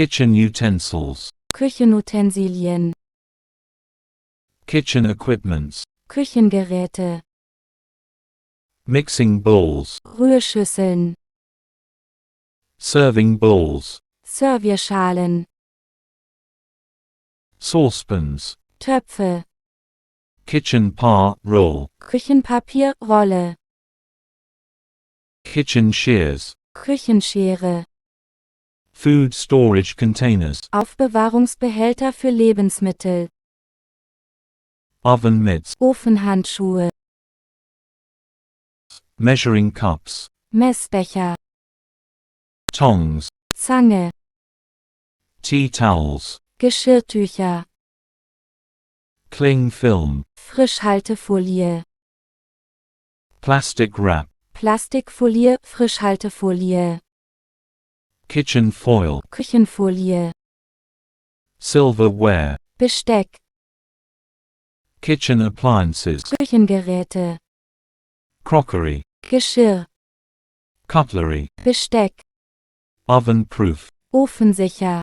Kitchen utensils. Küchenutensilien. Kitchen equipments. Küchengeräte. Mixing bowls. Rührschüsseln. Serving bowls. Servierschalen. Saucepans. Töpfe. Kitchen par roll. Küchenpapierrolle. Kitchen shears. Küchenschere. Food storage containers. Aufbewahrungsbehälter für Lebensmittel. Oven mitts. Ofenhandschuhe. Measuring cups. Messbecher. Tongs. Zange. Tea towels. Geschirrtücher. Cling film. Frischhaltefolie. Plastic wrap. Plastikfolie, Frischhaltefolie. Kitchen foil. Küchenfolie. Silverware. Besteck. Kitchen appliances. Küchengeräte. Crockery. Geschirr. Cutlery. Besteck. Oven proof. Ofensicher.